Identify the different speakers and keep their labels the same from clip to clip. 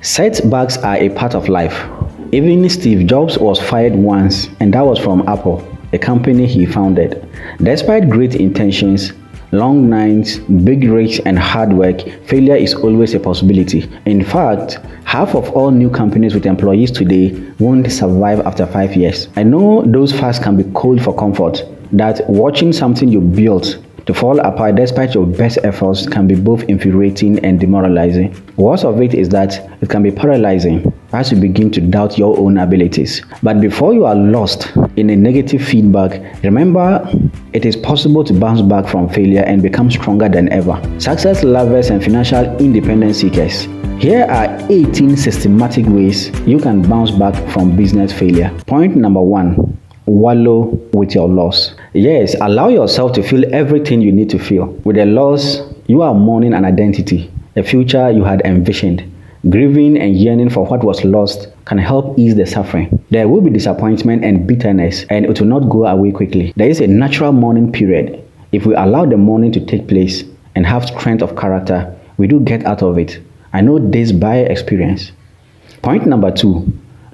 Speaker 1: Setbacks are a part of life. Even Steve Jobs was fired once, and that was from Apple, a company he founded. Despite great intentions, long nights, big risks, and hard work, failure is always a possibility. In fact, half of all new companies with employees today won't survive after 5 years. I know those facts can be cold for comfort, that watching something you built to fall apart despite your best efforts can be both infuriating and demoralizing. Worst of it is that it can be paralyzing as you begin to doubt your own abilities. But before you are lost in a negative feedback, remember it is possible to bounce back from failure and become stronger than ever. Success lovers and financial independence seekers, here are 18 systematic ways you can bounce back from business failure. Point number 1. Wallow with your loss. Yes, allow yourself to feel everything you need to feel. With a loss, you are mourning an identity, a future you had envisioned. Grieving and yearning for what was lost can help ease the suffering. There will be disappointment and bitterness, and it will not go away quickly. There is a natural mourning period. If we allow the mourning to take place and have strength of character, we do get out of it. I know this by experience. Point number 2.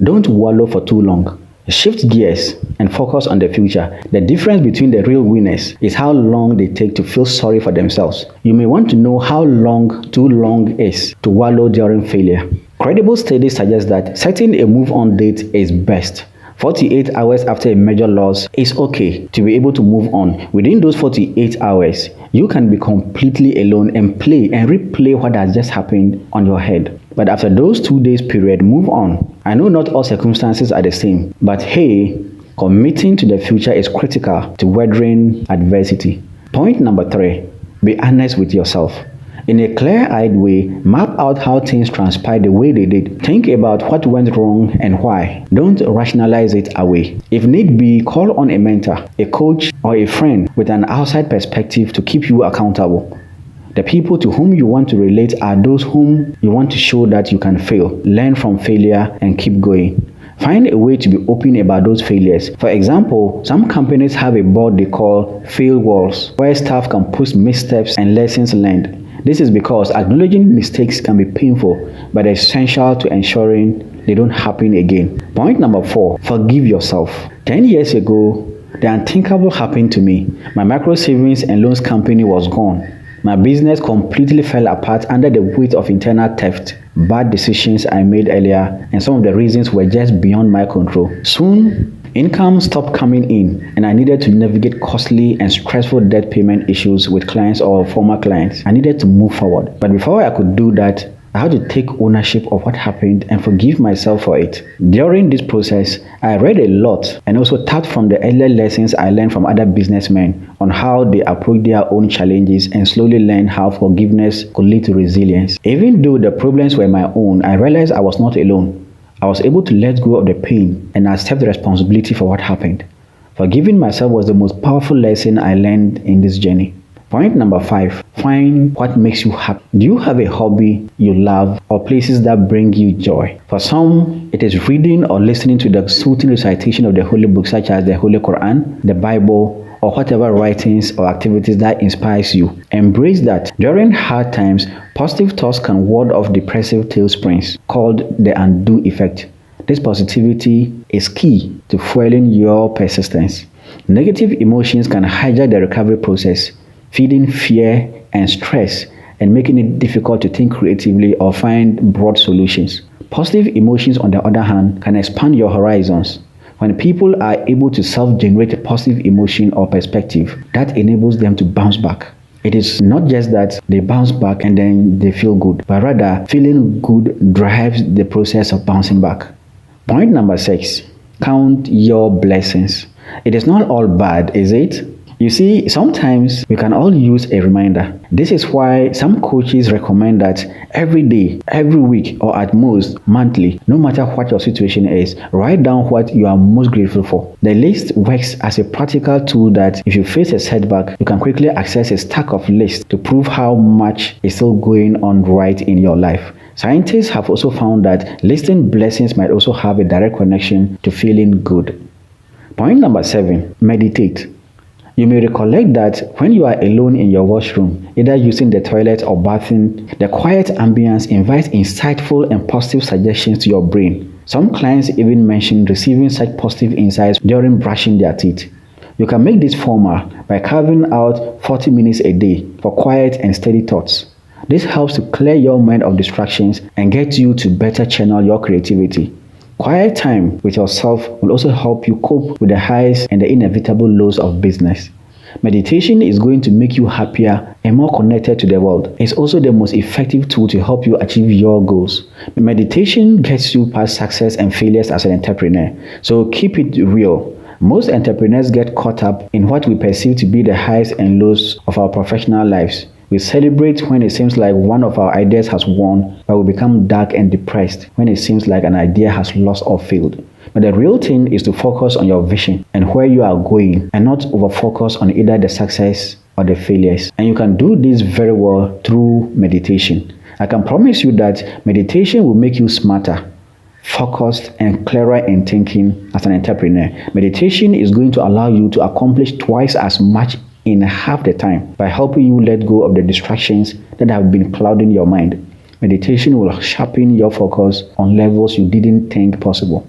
Speaker 1: Don't wallow for too long. Shift gears and focus on the future. The difference between the real winners is how long they take to feel sorry for themselves. You may want to know how long too long is to wallow during failure. Credible studies suggest that setting a move-on date is best. 48 hours after a major loss is okay to be able to move on. Within those 48 hours, you can be completely alone and play and replay what has just happened on your head. But after those 2 days period, move on. I know not all circumstances are the same, but hey, committing to the future is critical to weathering adversity. Point number 3, be honest with yourself. In a clear-eyed way, map out how things transpired the way they did. Think about what went wrong and why. Don't rationalize it away. If need be, call on a mentor, a coach, or a friend with an outside perspective to keep you accountable. The people to whom you want to relate are those whom you want to show that you can fail, learn from failure, and keep going. Find a way to be open about those failures. For example, some companies have a board they call fail walls, where staff can post missteps and lessons learned. This is because acknowledging mistakes can be painful, but essential to ensuring they don't happen again. Point number 4, forgive yourself. 10 years ago, the unthinkable happened to me. My micro savings and loans company was gone. My business completely fell apart under the weight of internal theft, bad decisions I made earlier, and some of the reasons were just beyond my control. Soon, income stopped coming in, and I needed to navigate costly and stressful debt payment issues with clients or former clients. I needed to move forward. But before I could do that, I had to take ownership of what happened and forgive myself for it. During this process, I read a lot and also tapped from the earlier lessons I learned from other businessmen on how they approach their own challenges and slowly learned how forgiveness could lead to resilience. Even though the problems were my own, I realized I was not alone. I was able to let go of the pain and accept the responsibility for what happened. Forgiving myself was the most powerful lesson I learned in this journey. Point number 5, find what makes you happy. Do you have a hobby you love or places that bring you joy? For some, it is reading or listening to the soothing recitation of the holy books such as the Holy Quran, the Bible, or whatever writings or activities that inspires you. Embrace that. During hard times, positive thoughts can ward off depressive tailspins called the undo effect. This positivity is key to fueling your persistence. Negative emotions can hijack the recovery process, feeding fear and stress and making it difficult to think creatively or find broad solutions. Positive emotions, on the other hand, can expand your horizons. When people are able to self-generate a positive emotion or perspective, that enables them to bounce back. It is not just that they bounce back and then they feel good, but rather feeling good drives the process of bouncing back. Point number 6, count your blessings. It is not all bad, is it? You see, sometimes we can all use a reminder. This is why some coaches recommend that every day, every week, or at most monthly, no matter what your situation is, write down what you are most grateful for. The list works as a practical tool that if you face a setback, you can quickly access a stack of lists to prove how much is still going on right in your life. Scientists have also found that listing blessings might also have a direct connection to feeling good. Point number 7, meditate. You may recollect that when you are alone in your washroom, either using the toilet or bathing, the quiet ambience invites insightful and positive suggestions to your brain. Some clients even mention receiving such positive insights during brushing their teeth. You can make this formal by carving out 40 minutes a day for quiet and steady thoughts. This helps to clear your mind of distractions and get you to better channel your creativity. Quiet time with yourself will also help you cope with the highs and the inevitable lows of business. Meditation is going to make you happier and more connected to the world. It's also the most effective tool to help you achieve your goals. Meditation gets you past success and failures as an entrepreneur, so keep it real. Most entrepreneurs get caught up in what we perceive to be the highs and lows of our professional lives. We celebrate when it seems like one of our ideas has won, but we become dark and depressed when it seems like an idea has lost or failed. But the real thing is to focus on your vision and where you are going, and not over-focus on either the success or the failures. And you can do this very well through meditation. I can promise you that meditation will make you smarter, focused, and clearer in thinking as an entrepreneur. Meditation is going to allow you to accomplish twice as much in half the time by helping you let go of the distractions that have been clouding your mind. Meditation will sharpen your focus on levels you didn't think possible.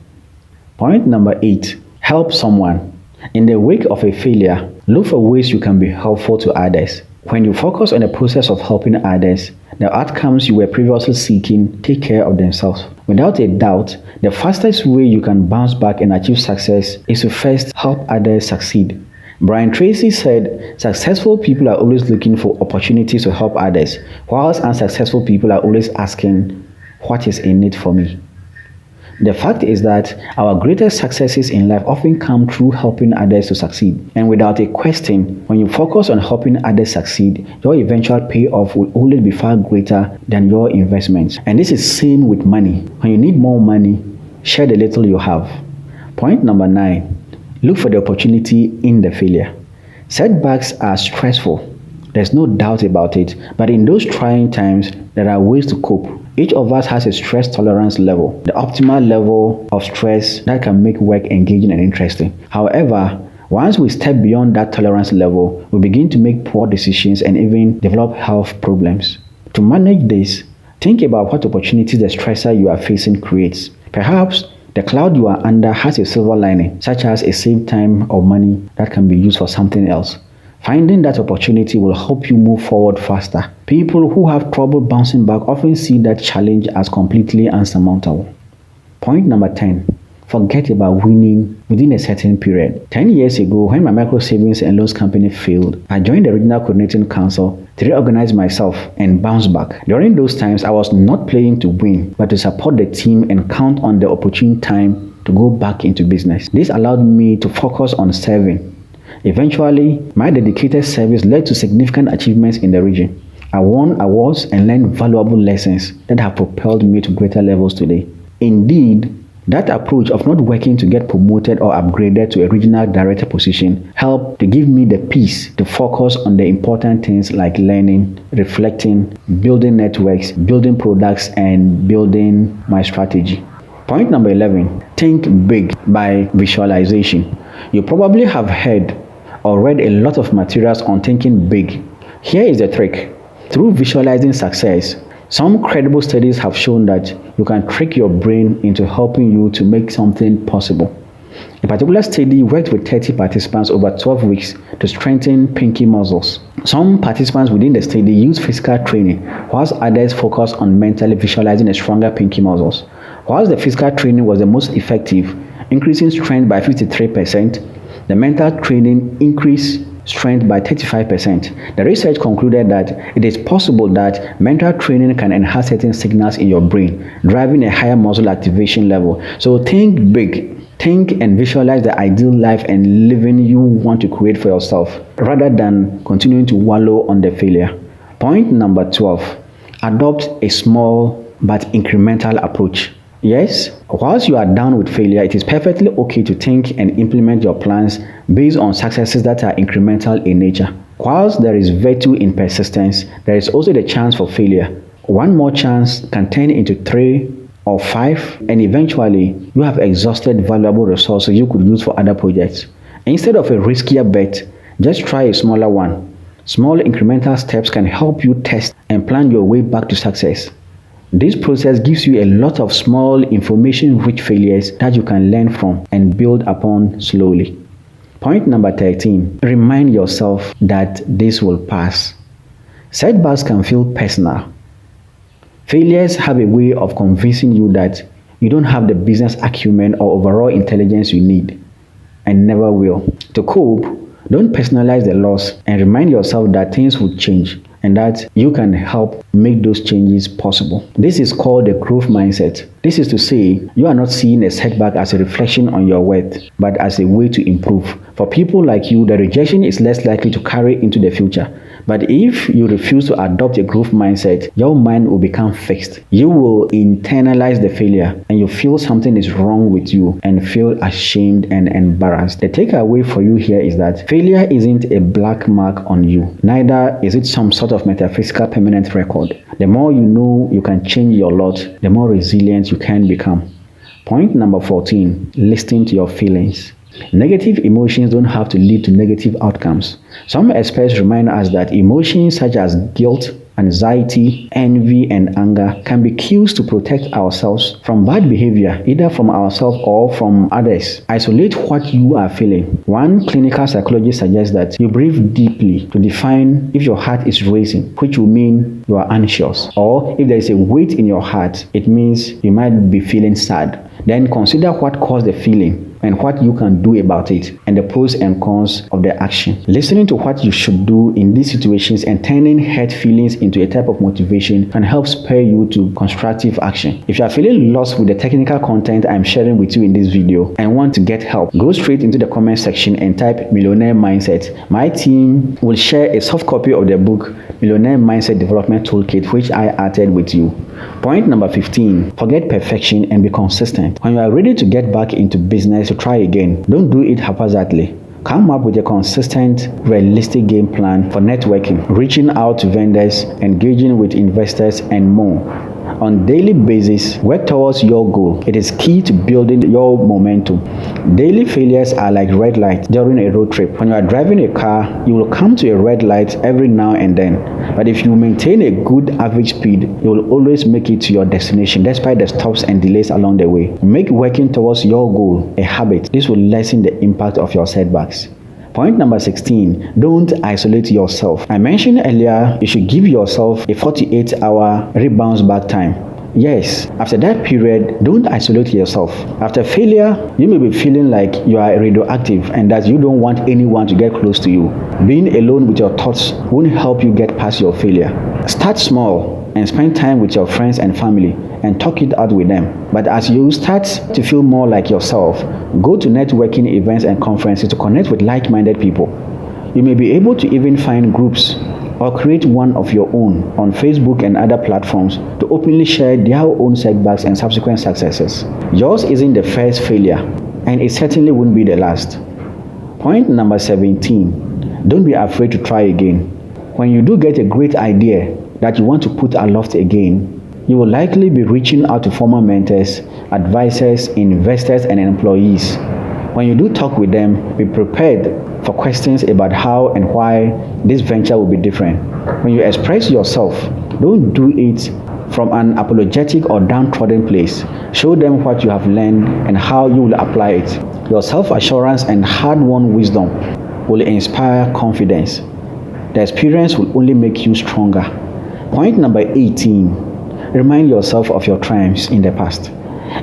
Speaker 1: Point number 8, help someone. In the wake of a failure, look for ways you can be helpful to others. When you focus on the process of helping others, the outcomes you were previously seeking take care of themselves. Without a doubt, the fastest way you can bounce back and achieve success is to first help others succeed. Brian Tracy said, successful people are always looking for opportunities to help others, whilst unsuccessful people are always asking, what is in it for me? The fact is that our greatest successes in life often come through helping others to succeed. And without a question, when you focus on helping others succeed, your eventual payoff will always be far greater than your investments. And this is same with money. When you need more money, share the little you have. Point number 9. Look for the opportunity in the failure. Setbacks are stressful. There's no doubt about it. But in those trying times, there are ways to cope. Each of us has a stress tolerance level, the optimal level of stress that can make work engaging and interesting. However, once we step beyond that tolerance level, we begin to make poor decisions and even develop health problems. To manage this, think about what opportunities the stressor you are facing creates. Perhaps the cloud you are under has a silver lining, such as a saved time or money that can be used for something else. Finding that opportunity will help you move forward faster. People who have trouble bouncing back often see that challenge as completely unsurmountable. Point number 10. Forget about winning within a certain period. 10 years ago, when my micro savings and loans company failed, I joined the Regional Coordinating Council to reorganize myself and bounce back. During those times, I was not playing to win, but to support the team and count on the opportune time to go back into business. This allowed me to focus on serving. Eventually, my dedicated service led to significant achievements in the region. I won awards and learned valuable lessons that have propelled me to greater levels today. Indeed, that approach of not working to get promoted or upgraded to a regional director position helped to give me the peace to focus on the important things like learning, reflecting, building networks, building products, and building my strategy. Point number 11, think big by visualization. You probably have heard or read a lot of materials on thinking big. Here is the trick. Through visualizing success, some credible studies have shown that you can trick your brain into helping you to make something possible. A particular study worked with 30 participants over 12 weeks to strengthen pinky muscles. Some participants within the study used physical training, whilst others focused on mentally visualizing a stronger pinky muscles. Whilst the physical training was the most effective, increasing strength by 53%, the mental training increased strength by 35%. The research concluded that it is possible that mental training can enhance certain signals in your brain, driving a higher muscle activation level. So think big. Think and visualize the ideal life and living you want to create for yourself, rather than continuing to wallow on the failure. Point number 12. Adopt a small but incremental approach. Yes, whilst you are down with failure, it is perfectly okay to think and implement your plans based on successes that are incremental in nature. Whilst there is virtue in persistence, there is also the chance for failure. One more chance can turn into 3 or 5, and eventually you have exhausted valuable resources you could use for other projects. Instead of a riskier bet, Just try a smaller one. Small incremental steps can help you test and plan your way back to success. This process gives you a lot of small information-rich failures that you can learn from and build upon slowly. Point number 13, remind yourself that this will pass. Setbacks can feel personal. Failures have a way of convincing you that you don't have the business acumen or overall intelligence you need and never will. To cope, don't personalize the loss and remind yourself that things will change and that you can help make those changes possible. This is called the growth mindset. This is to say, you are not seeing a setback as a reflection on your worth, but as a way to improve. For people like you, the rejection is less likely to carry into the future. But if you refuse to adopt a growth mindset, your mind will become fixed. You will internalize the failure and you feel something is wrong with you and feel ashamed and embarrassed. The takeaway for you here is that failure isn't a black mark on you. Neither is it some sort of metaphysical permanent record. The more you know you can change your lot, the more resilient you can become. Point number 14, listen to your feelings. Negative emotions don't have to lead to negative outcomes. Some experts remind us that emotions such as guilt, anxiety, envy, and anger can be cues to protect ourselves from bad behavior, either from ourselves or from others. Isolate what you are feeling. One clinical psychologist suggests that you breathe deeply to define if your heart is racing, which will mean you are anxious, or if there is a weight in your heart, it means you might be feeling sad. Then consider what caused the feeling and what you can do about it, and the pros and cons of the action. Listening to what you should do in these situations and turning hurt feelings into a type of motivation can help spur you to constructive action. If you are feeling lost with the technical content I'm sharing with you in this video and want to get help, go straight into the comment section and type Millionaire Mindset. My team will share a soft copy of the book Millionaire Mindset Development Toolkit, which I added with you. Point number 15, forget perfection and be consistent. When you are ready to get back into business, to try again, don't do it haphazardly. Come up with a consistent, realistic game plan for networking, reaching out to vendors, engaging with investors, and more. On a daily basis, work towards your goal. It is key to building your momentum. Daily failures are like red lights during a road trip. When you are driving a car, you will come to a red light every now and then. But if you maintain a good average speed, you will always make it to your destination despite the stops and delays along the way. Make working towards your goal a habit. This will lessen the impact of your setbacks. Point number 16, don't isolate yourself. I mentioned earlier, you should give yourself a 48-hour rebounce back time. Yes, after that period, don't isolate yourself. After failure, you may be feeling like you are radioactive and that you don't want anyone to get close to you. Being alone with your thoughts won't help you get past your failure. Start small and spend time with your friends and family and talk it out with them. But as you start to feel more like yourself, go to networking events and conferences to connect with like-minded people. You may be able to even find groups or create one of your own on Facebook and other platforms to openly share their own setbacks and subsequent successes. Yours isn't the first failure, and it certainly won't be the last. Point number 17, don't be afraid to try again. When you do get a great idea that you want to put aloft again, you will likely be reaching out to former mentors, advisors, investors, and employees. When you do talk with them, be prepared for questions about how and why this venture will be different. When you express yourself, don't do it from an apologetic or downtrodden place. Show them what you have learned and how you will apply it. Your self-assurance and hard-won wisdom will inspire confidence. The experience will only make you stronger. Point number 18, remind yourself of your triumphs in the past.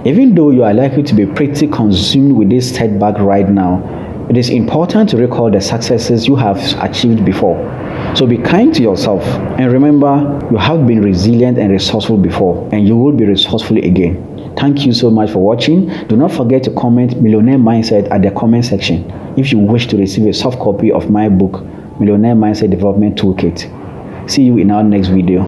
Speaker 1: Even though you are likely to be pretty consumed with this setback right now, it is important to recall the successes you have achieved before. So be kind to yourself and remember you have been resilient and resourceful before, and you will be resourceful again. Thank you so much for watching. Do not forget to comment Millionaire Mindset at the comment section if you wish to receive a soft copy of my book, Millionaire Mindset Development Toolkit. See you in our next video.